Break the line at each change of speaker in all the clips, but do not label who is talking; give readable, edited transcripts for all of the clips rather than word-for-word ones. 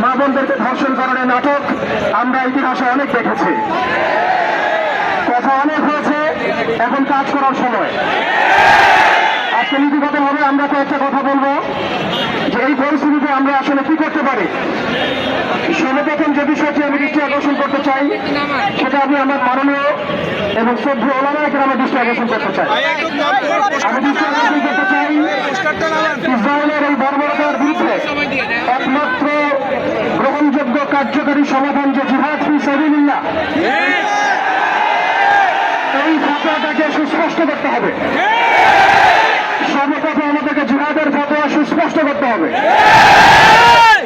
মা বোনদেরকে ধর্ষণ করার নাটক আমরা ইতিহাসে অনেক দেখেছি। কথা অনেক হয়েছে, এখন কাজ করার সময়। আজকে নীতিগতভাবে আমরা কয়েকটা কথা বলবো যে এই পরিস্থিতিতে আমরা আসলে কি করতে পারি। সর্বপ্রথম যে বিষয়টি আমি দৃষ্টি আকর্ষণ করতে চাই সেটা আমি আমার মাননীয় এবং শ্রদ্ধেয় ওলামায়ে কেরামের দৃষ্টি আকর্ষণ করতে চাই। আমি দৃষ্টি আকর্ষণ করতে চাই ইসরায়েলের এই বর্বরতার বিরুদ্ধে একমাত্র গ্রহণযোগ্য কার্যকারী সমাধান যে জিহাদ ফি সাবিলিল্লাহ, এই ফতোয়াটাকে সুস্পষ্ট করতে হবে। সর্বপ্রথম আমাদেরকে জিহাদের ফতোয়া সুস্পষ্ট করতে হবে।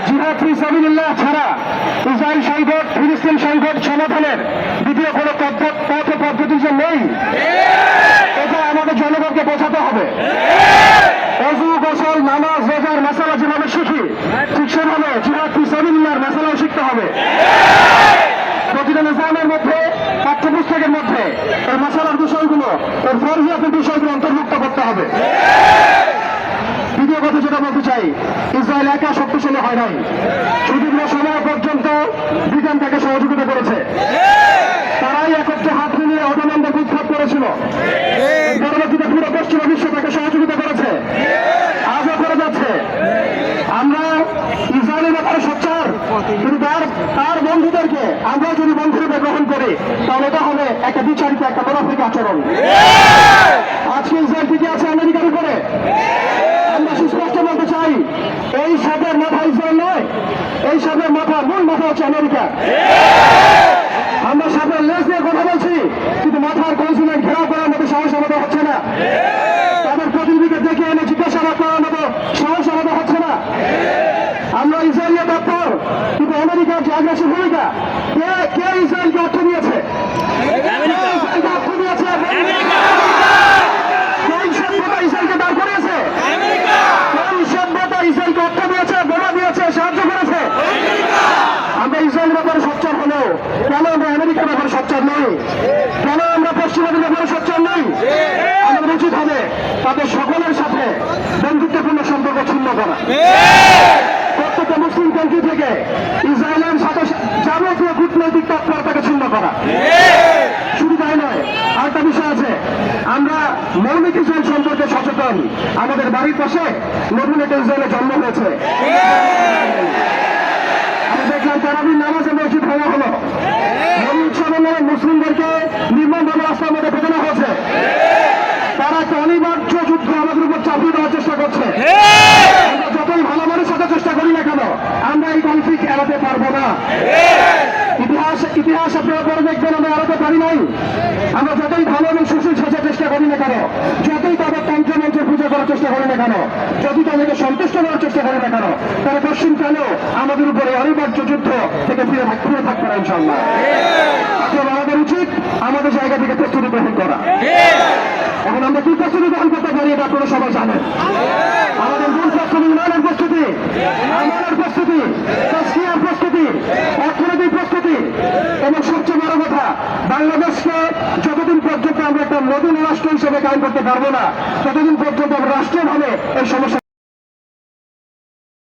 জিহাদ ফি সাবিলিল্লাহ ছাড়া ইসরায়েল সংকট, ফিলিস্তিন সংকট সমাধানের দ্বিতীয় কোনো পথ পদ্ধতি যে নেই, এটা আমাদের জনগণকে বোঝাতে হবে। ওযু, গোসল, নামাজ, রোজার মাসালা যেভাবে শিখি, ঠিক সেভাবে জিহাদ ফি সাবিলিল্লাহর মাসালাও শিখতে হবে। প্রতিটা নিজামের মধ্যে, পাঠ্যপুস্তকের মধ্যে এই মাসালার বিষয়গুলো, এর ফরজিয়াতের বিষয়গুলো অন্তর্ভুক্ত করতে হবে। দ্বিতীয় কথা যেটা বলতে চাই, ইসরায়েল একা শক্তিশালী হয় নাই, সুদীর্ঘ সময় পর্যন্ত ব্রিটেন তাকে সহযোগিতা করেছে। তারাই একত্রে হাত মিলিয়ে অটোম্যানদের উৎখাত করেছিল। পরবর্তীতে পুরো পশ্চিম বিশ্ব তাকে সহযোগিতা করেছে, আজও করে যাচ্ছে। আমরা ইসরায়েলের ব্যাপারে সোচ্চার, কিন্তু তার বন্ধুদেরকে আমরা যদি বন্ধুরূপে গ্রহণ করি তাহলে এটা হবে একটা বিচারিত, একটা মুনাফিক আচরণ। আজকে ইসরায়েল টিকে আছে আমেরিকার উপরে। আমরা সুস্পষ্ট বলতে চাই, এই সাপের মাথা ইসরায়েল নয়, এই সাপের মাথা, মূল মাথা হচ্ছে আমেরিকা। আমরা সাপের লেজ নিয়ে কথা বলছি, কিন্তু মাথার কৌশলে ঘেরাও করার মতো সাহস আমাদের হচ্ছে না। তাদের প্রতিনিধিকে ডেকে এনে জিজ্ঞাসাবাদ করার মতো সাহস আমাদের হচ্ছে না। আমরা ইসরায়েলের তৎপর, কিন্তু আমেরিকার যে আগ্রাসী ভূমিকা, কে ইসরায়েলকে অর্থ দিয়েছে? অর্থ দিয়েছে কোন সভ্যতা ইসরায়েলকে দাঁড় করিয়েছে? কোন সভ্যতা ইসরায়েলকে অর্থ দিয়েছে, বোমা দিয়েছে, সাহায্য করেছে? আমরা ইসরায়েলের ব্যাপারে সোচ্চার হলেও কেন আমরা আমেরিকার ব্যাপারে সোচ্চার নই? কেন আমরা পশ্চিমাদের ব্যাপারে সোচ্চার নই? আমাদের উচিত হবে তাদের সকলের সাথে বন্ধুত্বপূর্ণ সম্পর্ক ছিন্ন করা। প্রত্যেকটা মুসলিম কান্ট্রি থেকে ইসরায়েলের সাথে যাবতীয় কূটনৈতিক তৎপরতাকে ছিন্ন করা। শুধু তাই নয়, আরেকটা বিষয় আছে, আমরা মৌলিক ইসরায়েল সম্পর্কে সচেতন। আমাদের বাড়ির পাশে নতুন একটা ইসরায়েলের জন্ম হয়েছে। আমি দেখলাম তারাবির নামাজে মসজিদ ভাঙা হলো, উৎসবের নামে মুসলিমদেরকে নির্মমভাবে রাস্তার মধ্যে পেটানো হয়েছে। তারা একটা অনিবার্য যুদ্ধ আমাদের উপর চাপিয়ে দেওয়ার চেষ্টা করছে। আমরা যতই ভালো মানুষ হতে চেষ্টা করি না কেন, আমরা এই কনফ্লিক্ট এড়াতে পারবো না। ইতিহাস আপনারা পরে দেখবেন আমরা এড়াতে পারি নাই। আমরা যতই ভালো এবং সুশীল সাজার চেষ্টা করি না কেন, যতই তাদের তন্ত্রমন্ত্রের পূজা করার চেষ্টা করি না কেন, যদি তাদেরকে সন্তুষ্ট করার চেষ্টা করি না কেন, তারা পশ্চিমকালেও আমাদের উপরে অনিবার্য যুদ্ধ থেকে ফিরে থাকবে না ইনশাআল্লাহ। এখন আমাদের উচিত আমাদের জায়গা থেকে প্রস্তুতি গ্রহণ করা। এখন আমরা কি প্রস্তুতি গ্রহণ করতে পারি এটা আপনারা সবাই জানেন। আমাদের মূল প্রস্তুতি ইমানের প্রস্তুতি, আমাদের প্রস্তুতি, তাজকিয়ার প্রস্তুতি, অর্থনৈতিক প্রস্তুতি, এবং সবচেয়ে বড় কথা, বাংলাদেশকে যতদিন পর্যন্ত আমরা একটা নতুন রাষ্ট্র হিসেবে কায়েম করতে পারবো না, ততদিন পর্যন্ত আমরা রাষ্ট্রীয়ভাবে এই সমস্যা